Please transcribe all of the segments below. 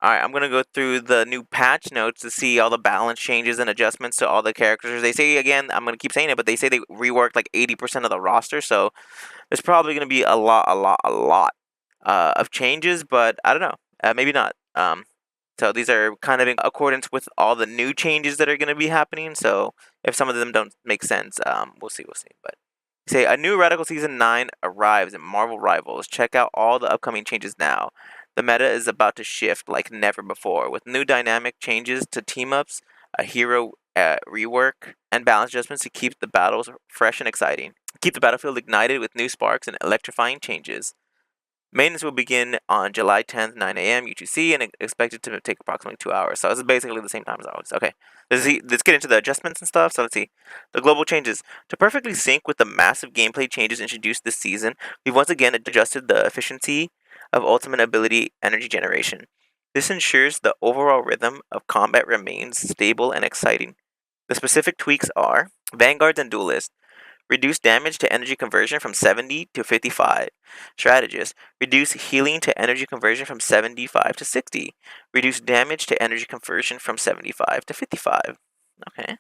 Alright, I'm gonna go through the new patch notes to see all the balance changes and adjustments to all the characters. They say, again, I'm gonna keep saying it, but they say they reworked like 80% of the roster, so there's probably gonna be a lot of changes, but I don't know. Maybe not. So these are kind of in accordance with all the new changes that are gonna be happening, so if some of them don't make sense, we'll see. But say a new Radical Season 9 arrives in Marvel Rivals. Check out all the upcoming changes now. The meta is about to shift like never before, with new dynamic changes to team-ups, a hero rework, and balance adjustments to keep the battles fresh and exciting. Keep the battlefield ignited with new sparks and electrifying changes. Maintenance will begin on July 10th, 9 a.m. UTC, and expected to take approximately 2 hours. So this is basically the same time as always. Okay, let's get into the adjustments and stuff. So let's see. The global changes. To perfectly sync with the massive gameplay changes introduced this season, we've once again adjusted the efficiency of ultimate ability energy generation. This ensures the overall rhythm of combat remains stable and exciting. The specific tweaks are Vanguards and Dualist. Reduce damage to energy conversion from 70 to 55. Strategist. Reduce healing to energy conversion from 75 to 60. Reduce damage to energy conversion from 75 to 55. Okay.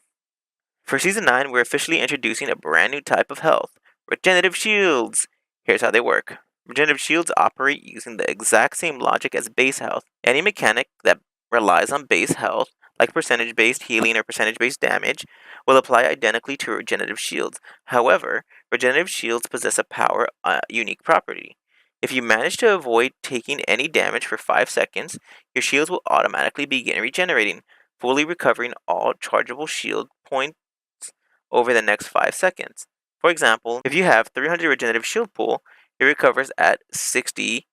For Season 9, we're officially introducing a brand new type of health. Regenerative Shields. Here's how they work. Regenerative Shields operate using the exact same logic as base health. Any mechanic that relies on base health, like percentage-based healing or percentage-based damage, will apply identically to regenerative shields. However, regenerative shields possess a unique property. If you manage to avoid taking any damage for 5 seconds, your shields will automatically begin regenerating, fully recovering all chargeable shield points over the next 5 seconds. For example, if you have 300 regenerative shield pool, it recovers at 60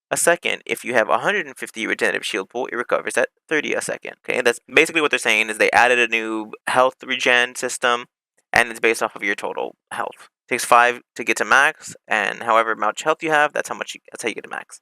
a second. If you have 150 regenerative shield pool, it recovers at 30 a second. Okay, that's basically what they're saying is they added a new health regen system, and it's based off of your total health. It takes 5 to get to max, and however much health you have, that's how you get to max.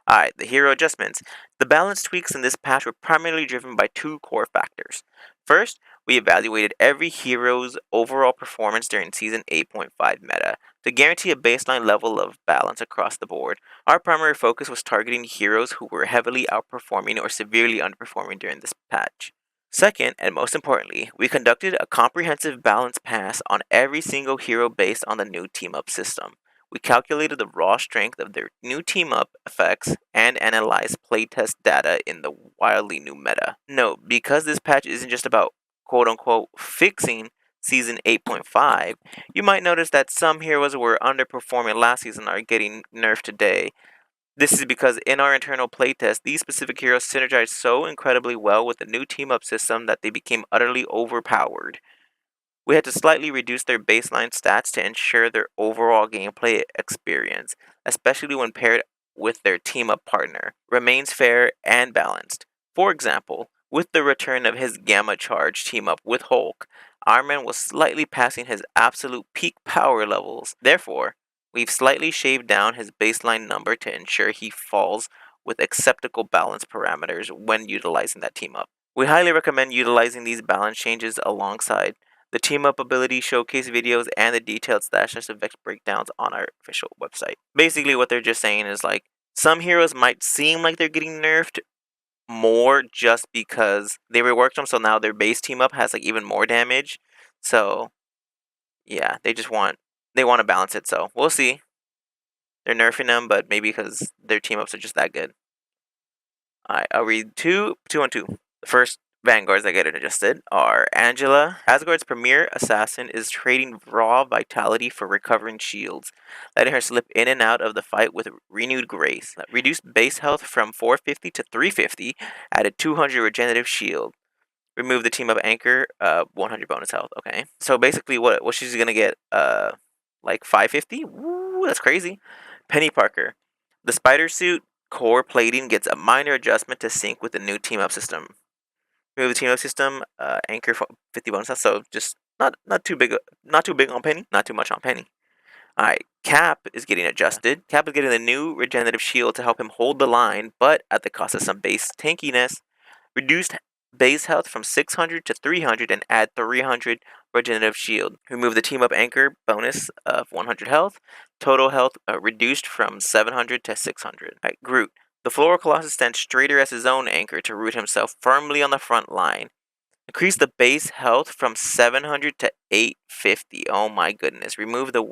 Alright, the hero adjustments. The balance tweaks in this patch were primarily driven by 2 core factors. First, we evaluated every hero's overall performance during Season 8.5 meta to guarantee a baseline level of balance across the board. Our primary focus was targeting heroes who were heavily outperforming or severely underperforming during this patch. Second, and most importantly, we conducted a comprehensive balance pass on every single hero based on the new team-up system. We calculated the raw strength of their new team-up effects and analyzed playtest data in the wildly new meta. Note, because this patch isn't just about quote-unquote fixing Season 8.5, you might notice that some heroes were underperforming last season are getting nerfed today. This is because in our internal playtest, these specific heroes synergized so incredibly well with the new team-up system that they became utterly overpowered. We had to slightly reduce their baseline stats to ensure their overall gameplay experience, especially when paired with their team-up partner, remains fair and balanced. For example, with the return of his Gamma Charge team-up with Hulk, Iron Man was slightly passing his absolute peak power levels. Therefore, we've slightly shaved down his baseline number to ensure he falls with acceptable balance parameters when utilizing that team-up. We highly recommend utilizing these balance changes alongside the team-up ability showcase videos, and the detailed stash list effects breakdowns on our official website. Basically, what they're just saying is like, some heroes might seem like they're getting nerfed more just because they reworked them, so now their base team-up has like even more damage. So, yeah, they want to balance it, so we'll see. They're nerfing them, but maybe because their team-ups are just that good. Alright, I'll read two and two. The first Vanguards that get adjusted are Angela. Asgard's premier assassin is trading raw vitality for recovering shields, letting her slip in and out of the fight with renewed grace. Reduced base health from 450 to 350, added 200 regenerative shield. Remove the team up anchor, 100 bonus health. Okay, so basically, what she's gonna get, like 550. Woo, that's crazy. Penny Parker, the spider suit core plating gets a minor adjustment to sync with the new team up system. Remove the team up system, anchor 50 bonus health. So just not too big on Penny, not too much on Penny. Alright, Cap is getting adjusted. Cap is getting the new regenerative shield to help him hold the line, but at the cost of some base tankiness. Reduced base health from 600 to 300 and add 300 regenerative shield. Remove the team up anchor bonus of 100 health. Total health reduced from 700 to 600. Alright, Groot. The Floral Colossus stands straighter as his own anchor to root himself firmly on the front line. Increase the base health from 700 to 850. Oh my goodness. Remove the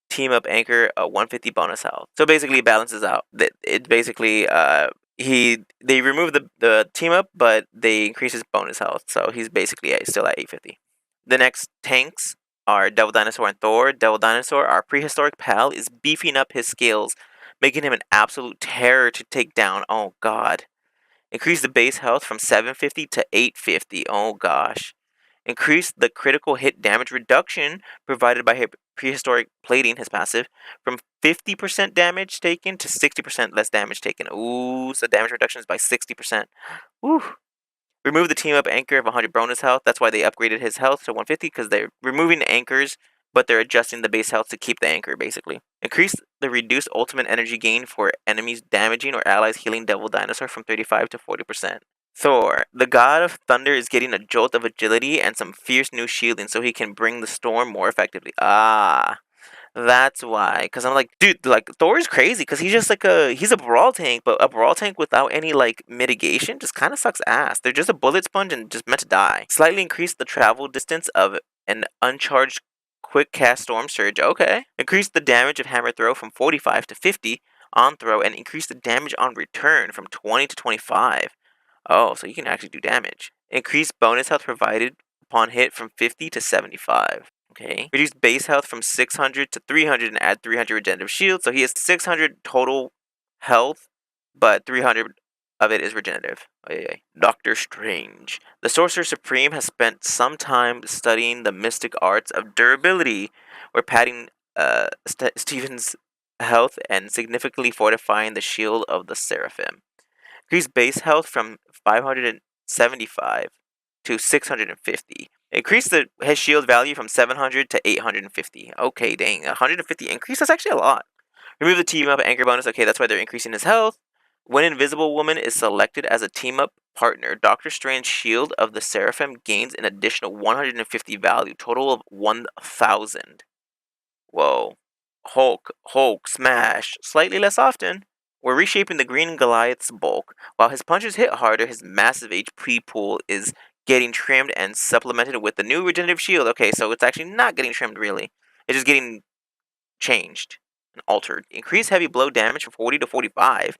team up anchor 150 bonus health. So basically it balances out. It basically they remove the team up, but they increase his bonus health. So he's basically still at 850. The next tanks are Devil Dinosaur and Thor. Devil Dinosaur, our prehistoric pal, is beefing up his skills, making him an absolute terror to take down. Oh god. Increase the base health from 750 to 850. Oh gosh. Increase the critical hit damage reduction provided by prehistoric plating, his passive, from 50% damage taken to 60% less damage taken. Ooh, so damage reduction is by 60%. Woo. Remove the team up anchor of 100 bonus health. That's why they upgraded his health to 150, because they're removing the anchors, but they're adjusting the base health to keep the anchor, basically. Increase the reduced ultimate energy gain for enemies damaging or allies healing Devil Dinosaur from 35 to 40%. Thor, the god of thunder, is getting a jolt of agility and some fierce new shielding so he can bring the storm more effectively. Ah, that's why. Because I'm like, dude, like, Thor is crazy because he's just like he's a brawl tank, but a brawl tank without any, like, mitigation just kind of sucks ass. They're just a bullet sponge and just meant to die. Slightly increase the travel distance of an uncharged quick cast storm surge. Okay. Increase the damage of hammer throw from 45 to 50 on throw, and increase the damage on return from 20 to 25. Oh, so you can actually do damage. Increase bonus health provided upon hit from 50 to 75. Okay. Reduce base health from 600 to 300 and add 300 regenerative shield. So he has 600 total health, but 300 of it is regenerative. Oh, yeah. Doctor Strange. The Sorcerer Supreme has spent some time studying the mystic arts of durability. We're padding Stephen's health and significantly fortifying the shield of the Seraphim. Increase base health from 575 to 650. Increase his shield value from 700 to 850. Okay, dang. 150 increase? That's actually a lot. Remove the team up anchor bonus. Okay, that's why they're increasing his health. When Invisible Woman is selected as a team up partner, Doctor Strange's shield of the Seraphim gains an additional 150 value, total of 1,000. Whoa. Hulk, smash. Slightly less often. We're reshaping the Green Goliath's bulk. While his punches hit harder, his massive HP pool is getting trimmed and supplemented with the new regenerative shield. Okay, so it's actually not getting trimmed, really. It's just getting changed and altered. Increase heavy blow damage from 40 to 45.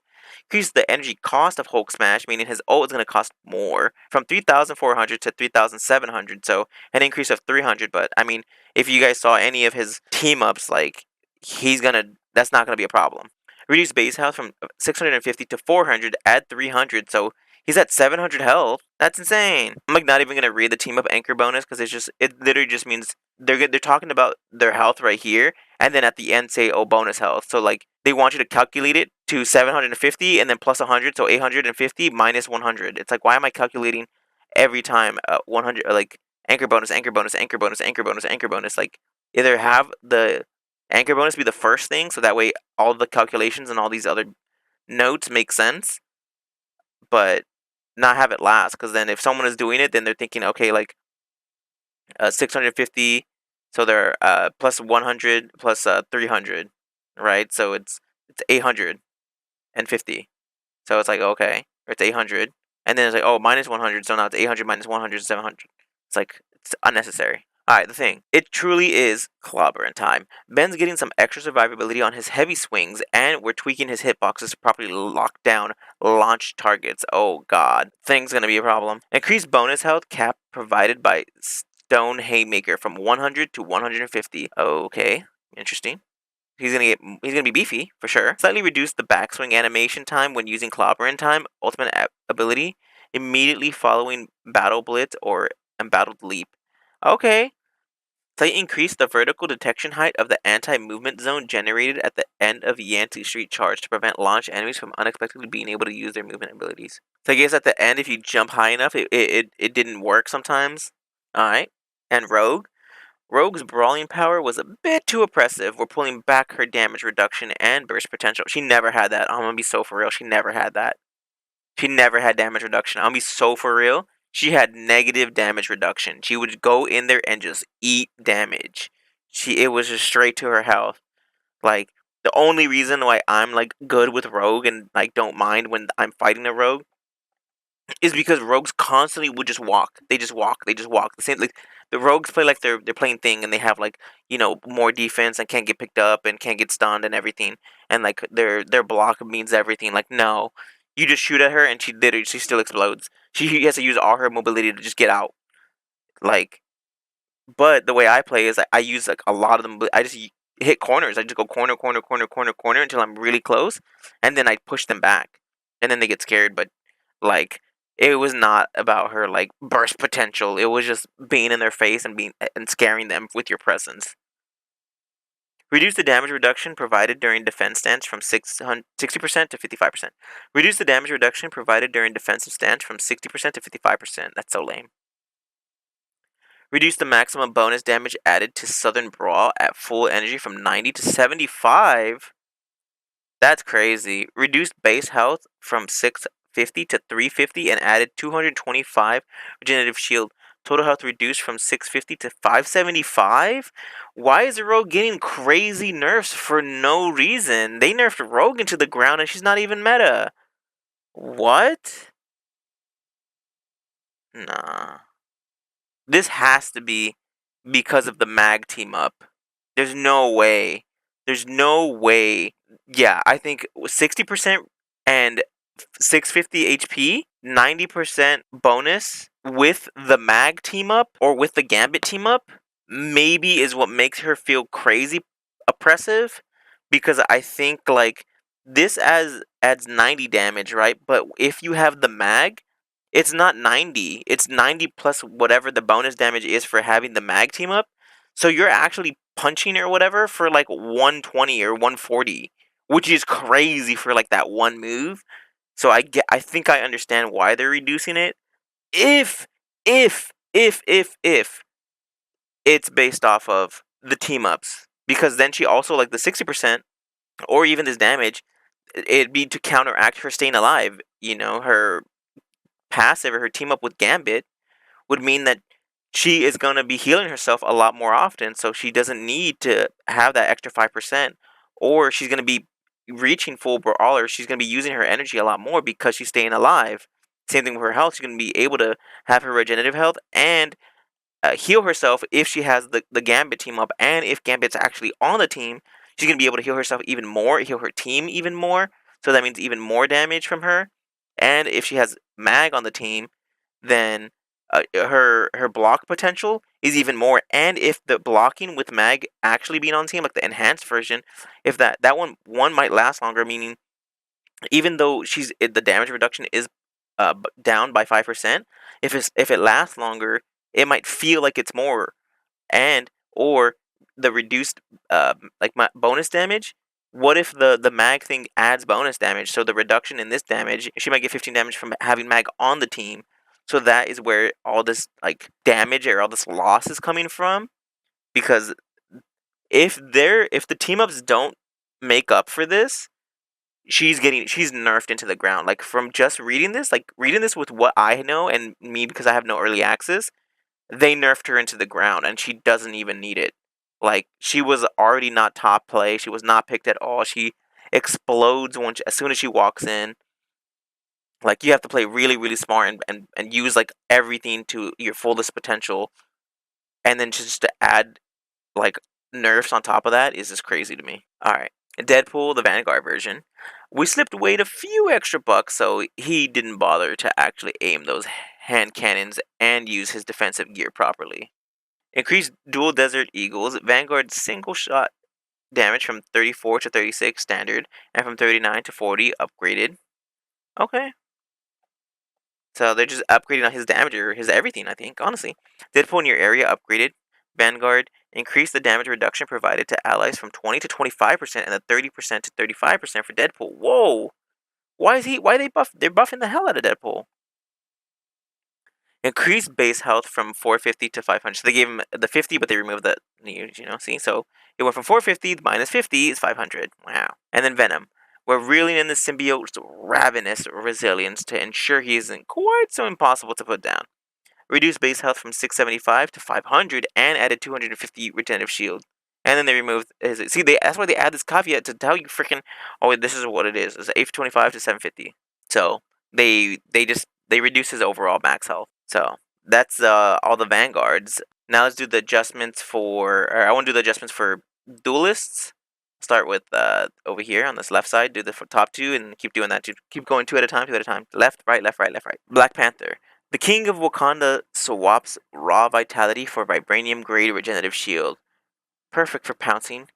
Increase the energy cost of Hulk Smash, meaning his ult is going to cost more, from 3,400 to 3,700, so an increase of 300. But, I mean, if you guys saw any of his team-ups, like, that's not going to be a problem. Reduce base health from 650 to 400, add 300, so he's at 700 health. That's insane. I'm like not even gonna read the team up anchor bonus because it literally just means they're talking about their health right here, and then at the end say, oh, bonus health. So like they want you to calculate it to 750 and then plus 100, so 850 minus 100. It's like, why am I calculating every time 100, like anchor bonus, anchor bonus, anchor bonus, anchor bonus, anchor bonus? Like either have the anchor bonus be the first thing, so that way all the calculations and all these other notes make sense, but not have it last. Because then if someone is doing it, then they're thinking, okay, like 650, so they're plus 100 plus 300, right? So it's 850. So it's like, okay, or it's 800, and then it's like, oh, minus 100, so now it's 800 minus 100 is 700. It's like, it's unnecessary. Alright, the thing. It truly is clobbering time. Ben's getting some extra survivability on his heavy swings, and we're tweaking his hitboxes to properly lock down launch targets. Oh god. Thing's gonna be a problem. Increased bonus health cap provided by Stone Haymaker from 100 to 150. Okay, interesting. He's gonna be beefy for sure. Slightly reduce the backswing animation time when using clobbering time. Ultimate ability immediately following battle blitz or embattled leap. Okay. Slightly increase the vertical detection height of the anti-movement zone generated at the end of Yancey Street charge to prevent launch enemies from unexpectedly being able to use their movement abilities. So I guess at the end, if you jump high enough, it didn't work sometimes. Alright. And Rogue's brawling power was a bit too oppressive. We're pulling back her damage reduction and burst potential. She never had that. I'm gonna be so for real. She never had that. She never had damage reduction. I'm gonna be so for real. She had negative damage reduction. She would go in there and just eat damage. It was just straight to her health. Like, The only reason why I'm like good with rogue and like don't mind when I'm fighting a rogue is because rogues constantly would just walk. They just walk. They just walk. The same like the rogues play like they're playing thing and they have like, more defense and can't get picked up and can't get stunned and everything. And like their block means everything. Like no. You just shoot at her and she still explodes. She has to use all her mobility to just get out. Like but the way I play is I use like a lot of them. I just hit corners. I just go corner, corner, corner, corner, corner until I'm really close, and then I push them back, and then they get scared. But like it was not about her like burst potential. It was just being in their face and being and scaring them with your presence. Reduce the damage reduction provided during defense stance from 60% to 55%. Reduce the damage reduction provided during defensive stance from 60% to 55%. That's so lame. Reduce the maximum bonus damage added to Southern Brawl at full energy from 90 to 75. That's crazy. Reduced base health from 650 to 350 and added 225 regenerative shield. Total health reduced from 650 to 575? Why is the Rogue getting crazy nerfs for no reason? They nerfed Rogue into the ground and she's not even meta. What? Nah. This has to be because of the mag team up. There's no way. There's no way. Yeah, I think 60% and 650 HP, 90% bonus with the mag team up or with the Gambit team up maybe is what makes her feel crazy oppressive because I think like this adds 90 damage, right? But if you have the mag, it's not 90. It's 90 plus whatever the bonus damage is for having the mag team up. So you're actually punching or whatever for like 120 or 140, which is crazy for like that one move. So I think I understand why they're reducing it. If if it's based off of the team ups because then she also like the 60% or even this damage it'd be to counteract her staying alive, her passive or her team up with Gambit would mean that she is going to be healing herself a lot more often, so she doesn't need to have that extra 5%, or she's going to be reaching full brawler. She's going to be using her energy a lot more because she's staying alive. Same thing with her health. She's going to be able to have her regenerative health and heal herself if she has the Gambit team up, and if Gambit's actually on the team, she's going to be able to heal herself even more, heal her team even more, so that means even more damage from her. And if she has Mag on the team, then her block potential is even more. And if the blocking with Mag actually being on team, like the enhanced version, if that one might last longer, meaning even though the damage reduction is down by 5%, if it lasts longer, it might feel like it's more, and or the reduced like my bonus damage. What if the mag thing adds bonus damage? So the reduction in this damage, she might get 15 damage from having mag on the team. So that is where all this like damage or all this loss is coming from. Because if the team ups don't make up for this, she's nerfed into the ground. Like from just reading this with what I know and me because I have no early access, they nerfed her into the ground and she doesn't even need it. Like she was already not top play. She was not picked at all. She explodes as soon as she walks in. Like you have to play really, really smart and use like everything to your fullest potential. And then just to add like nerfs on top of that is just crazy to me. Alright. Deadpool, the Vanguard version. We slipped Wade a few extra bucks, so he didn't bother to actually aim those hand cannons and use his defensive gear properly. Increased dual Desert Eagles. Vanguard single shot damage from 34 to 36 standard and from 39 to 40 upgraded. Okay. So they're just upgrading on his damage or his everything, I think, honestly. Deadpool in your area upgraded. Vanguard increased the damage reduction provided to allies from 20 to 25% and the 30% to 35% for Deadpool. Whoa! Why they're buffing the hell out of Deadpool. Increased base health from 450 to 500. So they gave him the 50, but they removed the, see? So it went from 450 minus 50 is 500. Wow. And then Venom. We're reeling in the symbiote's ravenous resilience to ensure he isn't quite so impossible to put down. Reduced base health from 675 to 500 and added 250 regenerative shield. And then they removed his. See, that's why they add this caveat to tell you freaking. Oh, this is what it is. It's 825 to 750. So they reduce his overall max health. So that's all the Vanguards. Now let's do the adjustments for. Or I want to do the adjustments for Dualists. Start with over here on this left side. Do the top two and keep doing that. Keep going two at a time. Two at a time. Left, right, left, right, left, right. Black Panther. The King of Wakanda swaps raw vitality for vibranium grade regenerative shield. Perfect for pouncing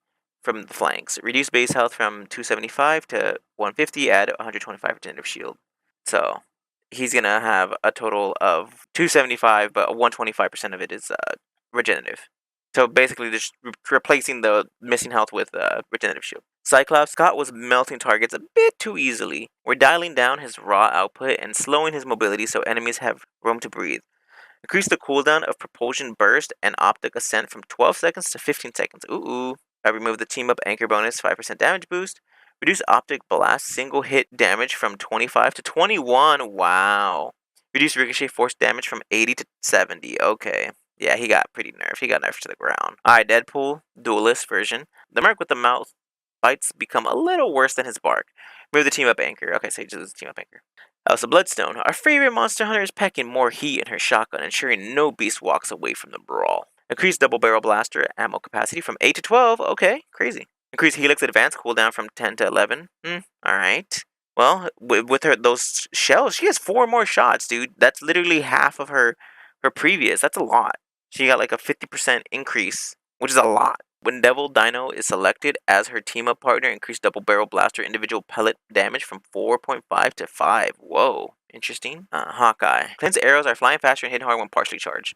from the flanks. Reduce base health from 275 to 150, add 125 regenerative shield. So he's going to have a total of 275, but 125% of it is regenerative. So basically just replacing the missing health with regenerative shield. Cyclops Scott was melting targets a bit too easily. We're dialing down his raw output and slowing his mobility so enemies have room to breathe. Increase the cooldown of propulsion burst and optic ascent from 12 seconds to 15 seconds. Ooh. I remove the team up anchor bonus 5% damage boost. Reduce optic blast single hit damage from 25 to 21. Wow. Reduce ricochet force damage from 80 to 70. Okay. Yeah, he got pretty nerfed. He got nerfed to the ground. Alright, Deadpool, Dualist version. The merc with the mouth bites become a little worse than his bark. Remove the team up anchor. Okay, so he just team up anchor. Elsa Bloodstone. Our favorite monster hunter is packing more heat in her shotgun, ensuring no beast walks away from the brawl. Increase double barrel blaster ammo capacity from 8 to 12. Okay, crazy. Increase Helix advance cooldown from 10 to 11. Alright. Well, with her those shells, she has 4 more shots, dude. That's literally half of her previous. That's a lot. She got like a 50% increase, which is a lot. When Devil Dino is selected as her team-up partner, increase double barrel blaster individual pellet damage from 4.5 to 5. Whoa, interesting. Hawkeye. Clint's arrows are flying faster and hitting hard when partially charged.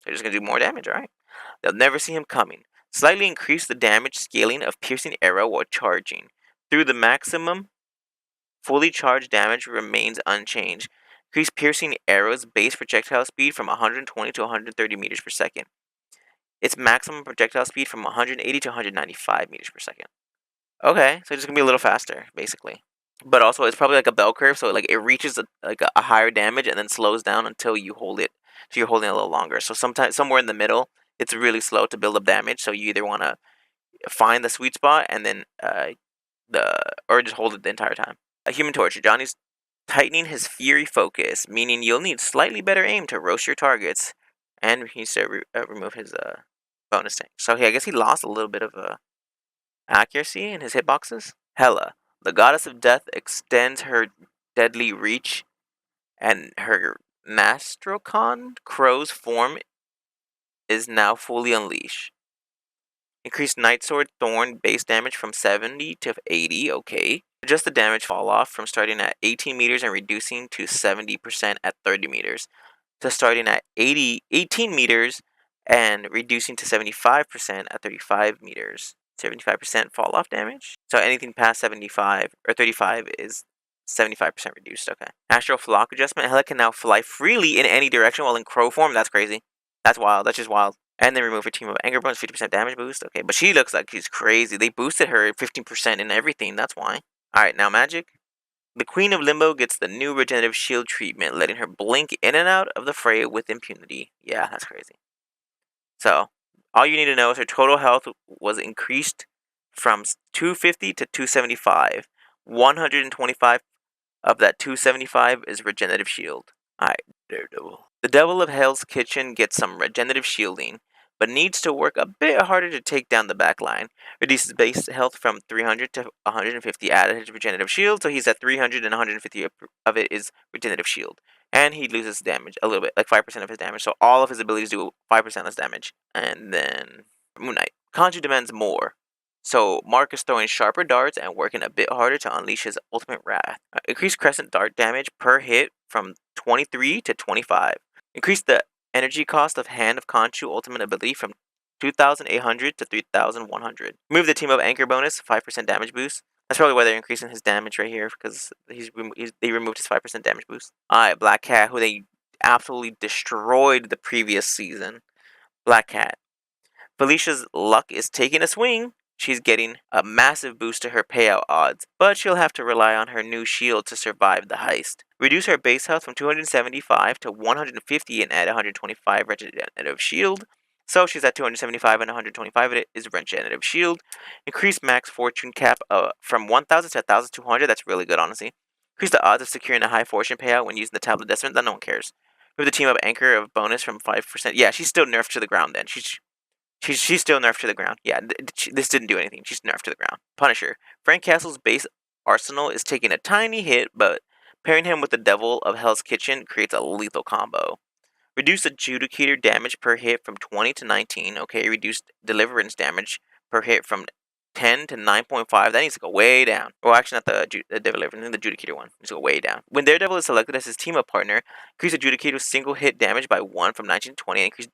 They're just going to do more damage, alright. They'll never see him coming. Slightly increase the damage scaling of piercing arrow while charging. Through the maximum, fully charged damage remains unchanged. Increase piercing arrow's base projectile speed from 120 to 130 meters per second. Its maximum projectile speed from 180 to 195 meters per second. Okay, so it's just gonna be a little faster, basically. But also, it's probably like a bell curve, so like it reaches a higher damage and then slows down until you hold it. So you're holding it a little longer. So sometimes somewhere in the middle, it's really slow to build up damage. So you either want to find the sweet spot and then or just hold it the entire time. A Human Torch. Johnny's tightening his fury focus, meaning you'll need slightly better aim to roast your targets, and he needs to remove his bonus tank. So I guess he lost a little bit of accuracy in his hitboxes. Hela, the goddess of death, extends her deadly reach, and her Mastrocon crow's form is now fully unleashed. Increase Nightsword Thorn base damage from 70 to 80, okay. Adjust the damage fall off from starting at 18 meters and reducing to 70% at 30 meters. To starting at 18 meters and reducing to 75% at 35 meters. 75% fall off damage. So anything past 75 or 35 is 75% reduced. Okay. Astral Flock adjustment. Hela can now fly freely in any direction while in crow form. That's crazy. That's wild. That's just wild. And then remove her team of anger bonus, 50% damage boost. Okay, but she looks like she's crazy. They boosted her 15% in everything. That's why. Alright, now magic. The Queen of Limbo gets the new regenerative shield treatment, letting her blink in and out of the fray with impunity. Yeah, that's crazy. So, all you need to know is her total health was increased from 250 to 275. 125 of that 275 is regenerative shield. Alright, Daredevil. The Devil of Hell's Kitchen gets some regenerative shielding, but needs to work a bit harder to take down the backline. Reduces base health from 300 to 150, added his regenerative shield, so he's at 300 and 150 of it is regenerative shield. And he loses damage a little bit, like 5% of his damage, so all of his abilities do 5% less damage. And then Moon Knight. Kanji demands more. So Mark is throwing sharper darts and working a bit harder to unleash his ultimate wrath. Increase crescent dart damage per hit from 23 to 25. Increase the energy cost of Hand of Khonshu ultimate ability from 2,800 to 3,100. Remove the team up anchor bonus, 5% damage boost. That's probably why they're increasing his damage right here, because they removed his 5% damage boost. Alright, Black Cat, who they absolutely destroyed the previous season. Black Cat. Felicia's luck is taking a swing. She's getting a massive boost to her payout odds, but she'll have to rely on her new shield to survive the heist. Reduce her base health from 275 to 150 and add 125 regenerative shield. So she's at 275 and 125. It is regenerative shield. Increase max fortune cap from 1,000 to 1,200. That's really good, honestly. Increase the odds of securing a high fortune payout when using the tablet decimate. That no one cares. Move the team up anchor of bonus from 5%. Yeah, she's still nerfed to the ground then. She's still nerfed to the ground. Yeah, this didn't do anything. She's nerfed to the ground. Punisher. Frank Castle's base arsenal is taking a tiny hit, but pairing him with the Devil of Hell's Kitchen creates a lethal combo. Reduce adjudicator damage per hit from 20 to 19. Okay, reduced deliverance damage per hit from 10 to 9.5. That needs to go way down. Well, actually, not the deliverance, the adjudicator one. Needs to go way down. When Daredevil is selected as his team-up partner, increase adjudicator single hit damage by 1 from 19 to 20, and increase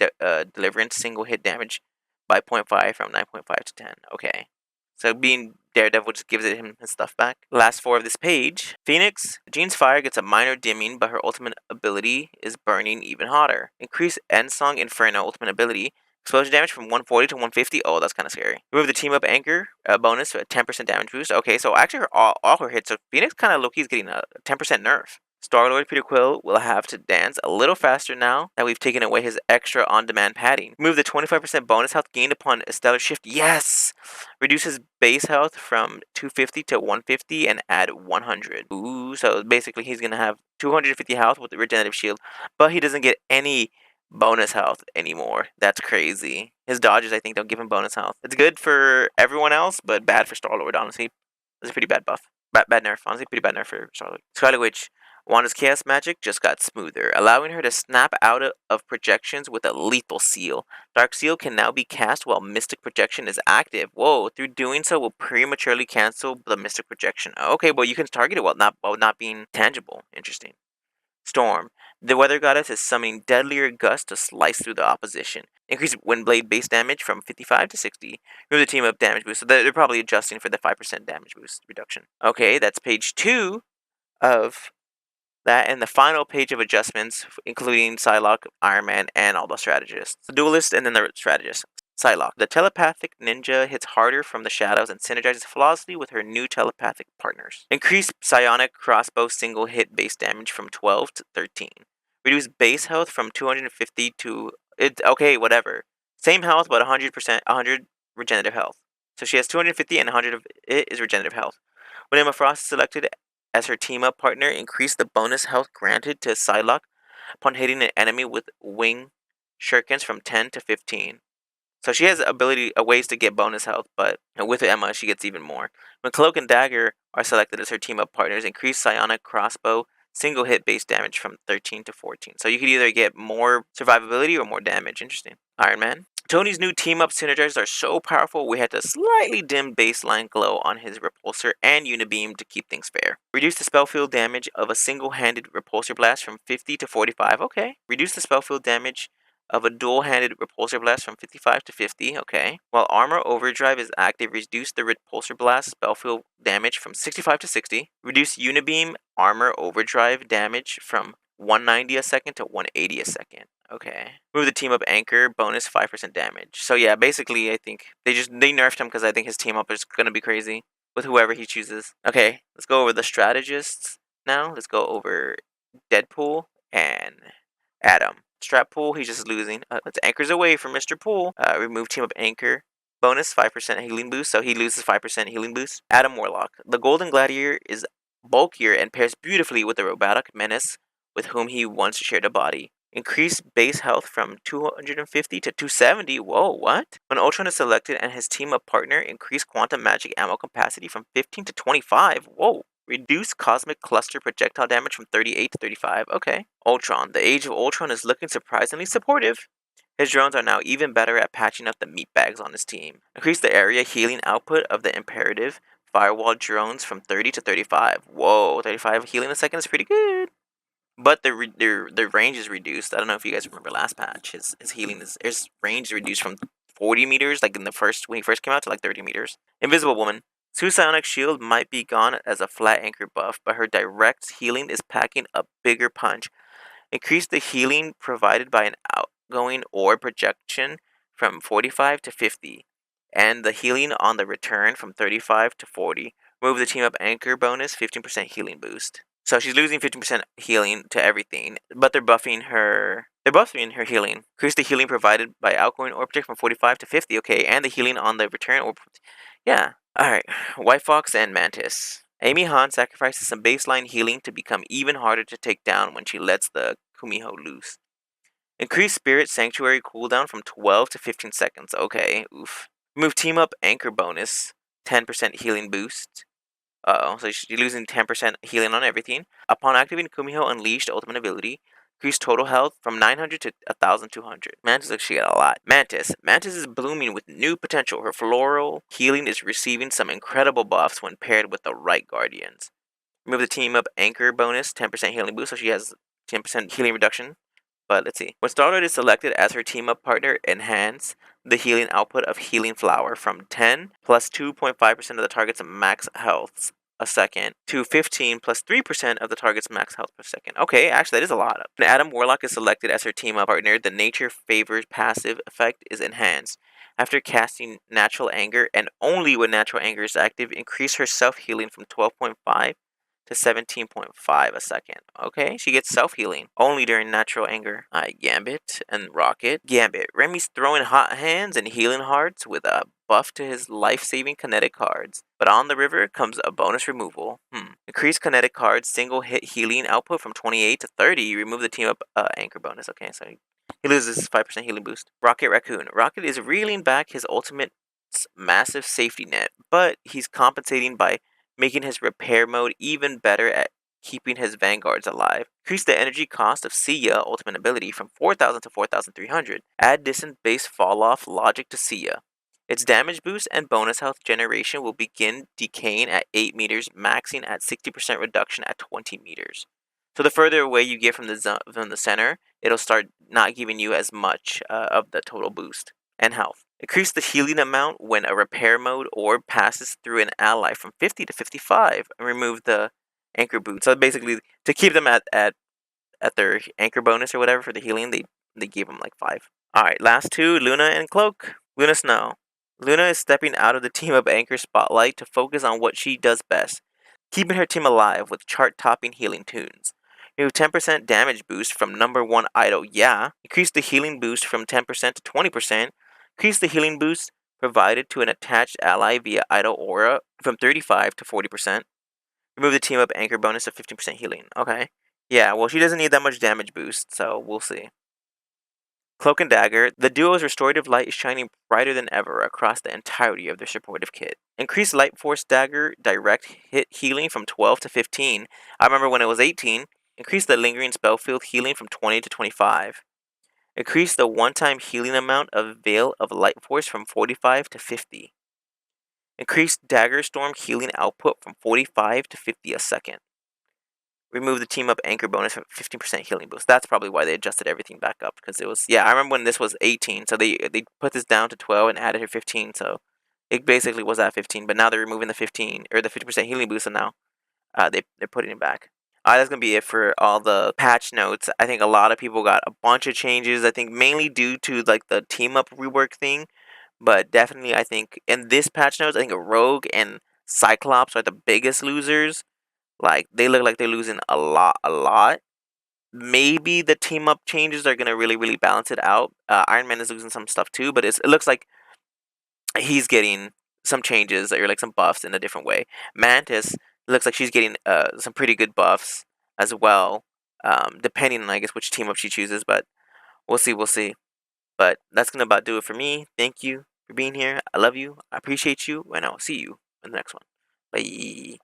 deliverance single hit damage by 0.5 from 9.5 to 10. Okay. So being Daredevil just gives him his stuff back. Last 4 of this page. Phoenix. Jean's fire gets a minor dimming, but her ultimate ability is burning even hotter. Increase Ensong Inferno ultimate ability. Explosion damage from 140 to 150. Oh, that's kind of scary. Remove the team up anchor bonus for a 10% damage boost. Okay, so actually all her hits. So Phoenix kind of low-key is getting a 10% nerf. Star-Lord Peter Quill will have to dance a little faster now that we've taken away his extra on-demand padding. Move the 25% bonus health gained upon a stellar shift. Yes! Reduces base health from 250 to 150 and add 100. Ooh, so basically he's going to have 250 health with the regenerative shield, but he doesn't get any bonus health anymore. That's crazy. His dodges, I think, don't give him bonus health. It's good for everyone else, but bad for Star-Lord, honestly. It's a pretty bad buff. Bad nerf, honestly. Pretty bad nerf for Star-Lord. Scarlet Witch. Wanda's chaos magic just got smoother, allowing her to snap out of projections with a lethal seal. Dark Seal can now be cast while Mystic Projection is active. Whoa, through doing so will prematurely cancel the Mystic Projection. Okay, but you can target it while not being tangible. Interesting. Storm. The weather goddess is summoning deadlier gusts to slice through the opposition. Increase Windblade base damage from 55 to 60. Move the team up damage boost. So they're probably adjusting for the 5% damage boost reduction. Okay, that's page 2 of that, and the final page of adjustments, including Psylocke, Iron Man, and all the strategists. The Dualist and then the strategist. Psylocke. The telepathic ninja hits harder from the shadows and synergizes flawlessly with her new telepathic partners. Increase psionic crossbow single hit base damage from 12 to 13. Reduce base health from 250 to... okay, whatever. Same health, but 100%, 100 regenerative health. So she has 250 and 100 of it is regenerative health. When Emma Frost is selected as her team-up partner, increase the bonus health granted to Psylocke upon hitting an enemy with wing shurikens from 10 to 15. So she has ways to get bonus health, but with Emma, she gets even more. When Cloak and Dagger are selected as her team-up partners, increase psionic crossbow single hit base damage from 13 to 14. So you could either get more survivability or more damage. Interesting. Iron Man. Tony's new team-up synergizers are so powerful, we had to slightly dim baseline glow on his repulsor and unibeam to keep things fair. Reduce the spell field damage of a single-handed repulsor blast from 50 to 45, okay. Reduce the spell field damage of a dual-handed repulsor blast from 55 to 50, okay. While armor overdrive is active, reduce the repulsor blast spell field damage from 65 to 60. Reduce unibeam armor overdrive damage from 190 a second to 180 a second. Okay. Move the team up anchor, bonus 5% damage. So yeah, basically I think they nerfed him because I think his team up is gonna be crazy with whoever he chooses. Okay, let's go over the strategists now. Let's go over Deadpool and Adam. Strap Pool, he's just losing. Let's anchors away from Mr. Pool. Remove team up anchor. Bonus 5% healing boost, so he loses 5% healing boost. Adam Warlock. The Golden Gladiator is bulkier and pairs beautifully with the robotic menace with whom he once shared a body. Increase base health from 250 to 270. Whoa, what? When Ultron is selected and his team-up partner, increase quantum magic ammo capacity from 15 to 25. Whoa. Reduce cosmic cluster projectile damage from 38 to 35. Okay. Ultron. The Age of Ultron is looking surprisingly supportive. His drones are now even better at patching up the meatbags on his team. Increase the area healing output of the Imperative Firewall drones from 30 to 35. Whoa, 35 healing a second is pretty good. But their range is reduced. I don't know if you guys remember last patch. His his range is reduced from 40 meters, like when he first came out, to like 30 meters. Invisible Woman. Psionic Shield might be gone as a flat anchor buff, but her direct healing is packing a bigger punch. Increase the healing provided by an outgoing orb projection from 45 to 50, and the healing on the return from 35 to 40. Move the team up anchor bonus, 15% healing boost. So she's losing 15% healing to everything, but they're buffing her. They're buffing her healing. Increase the healing provided by outgoing orb protect from 45 to 50. Okay, and the healing on the return orb. Yeah. All right. White Fox and Mantis. Amy Han sacrifices some baseline healing to become even harder to take down when she lets the Kumiho loose. Increase Spirit Sanctuary cooldown from 12 to 15 seconds. Okay, oof. Remove Team Up Anchor bonus. 10% healing boost. So you're losing 10% healing on everything. Upon activating Kumiho Unleashed ultimate ability, increase total health from 900 to 1,200. Mantis looks she got a lot. Mantis. Mantis is blooming with new potential. Her floral healing is receiving some incredible buffs when paired with the right guardians. Remove the Team Up Anchor bonus, 10% healing boost, so she has 10% healing reduction. But let's see. When Starlight is selected as her team-up partner, enhance the healing output of Healing Flower from 10 plus 2.5% of the target's max health a second to 15 plus 3% of the target's max health per second. Okay, actually that is a lot. When Adam Warlock is selected as her team-up partner, the Nature Favors passive effect is enhanced. After casting Natural Anger, and only when Natural Anger is active, increase her self-healing from 12.5 to 17.5 a second. Okay, she gets self-healing only during natural anger. Gambit and Rocket. Gambit. Remy's throwing hot hands and healing hearts with a buff to his life-saving kinetic cards. But on the river comes a bonus removal. Increase kinetic cards single hit healing output from 28 to 30. Remove the team up anchor bonus. Okay, so he loses 5% healing boost. Rocket Raccoon. Rocket is reeling back his ultimate massive safety net, but he's compensating by making his repair mode even better at keeping his Vanguards alive. Increase the energy cost of Sia ultimate ability from 4,000 to 4,300. Add distant base falloff logic to Sia. Its damage boost and bonus health generation will begin decaying at 8 meters, maxing at 60% reduction at 20 meters. So the further away you get from the center, it'll start not giving you as much of the total boost and health. Increase the healing amount when a repair mode orb passes through an ally from 50 to 55, and remove the anchor boot. So basically, to keep them at their anchor bonus or whatever for the healing, they gave them like 5. All right, last two, Luna and Cloak. Luna Snow. Luna is stepping out of the team up anchor spotlight to focus on what she does best, keeping her team alive with chart-topping healing tunes. Remove 10% damage boost from number 1 idol, yeah. Increase the healing boost from 10% to 20%. Increase the healing boost provided to an attached ally via idol aura from 35 to 40%. Remove the team up anchor bonus of 15% healing. Okay. Yeah, well, she doesn't need that much damage boost, so we'll see. Cloak and Dagger. The duo's restorative light is shining brighter than ever across the entirety of their supportive kit. Increase Light Force Dagger direct hit healing from 12 to 15. I remember when it was 18. Increase the lingering spell field healing from 20 to 25. Increase the one-time healing amount of Veil of Light Force from 45 to 50. Increase Dagger Storm healing output from 45 to 50 a second. Remove the team up anchor bonus from 15% healing boost. That's probably why they adjusted everything back up, because it was, yeah, I remember when this was 18, so they put this down to 12 and added her 15, so it basically was at 15, but now they're removing the 15 or the 50% healing boost, and now they're putting it back. That's gonna be it for all the patch notes. I think a lot of people got a bunch of changes. I think mainly due to like the team up rework thing, but definitely I think in this patch notes, I think Rogue and Cyclops are the biggest losers. Like, they look like they're losing a lot. Maybe the team up changes are gonna really balance it out. Iron Man is losing some stuff too, but it looks like he's getting some changes or like some buffs in a different way. Mantis looks like she's getting some pretty good buffs as well, depending on I guess which team up she chooses. But we'll see. But that's gonna about do it for me. Thank you for being here. I love you. I appreciate you, and I'll see you in the next one. Bye.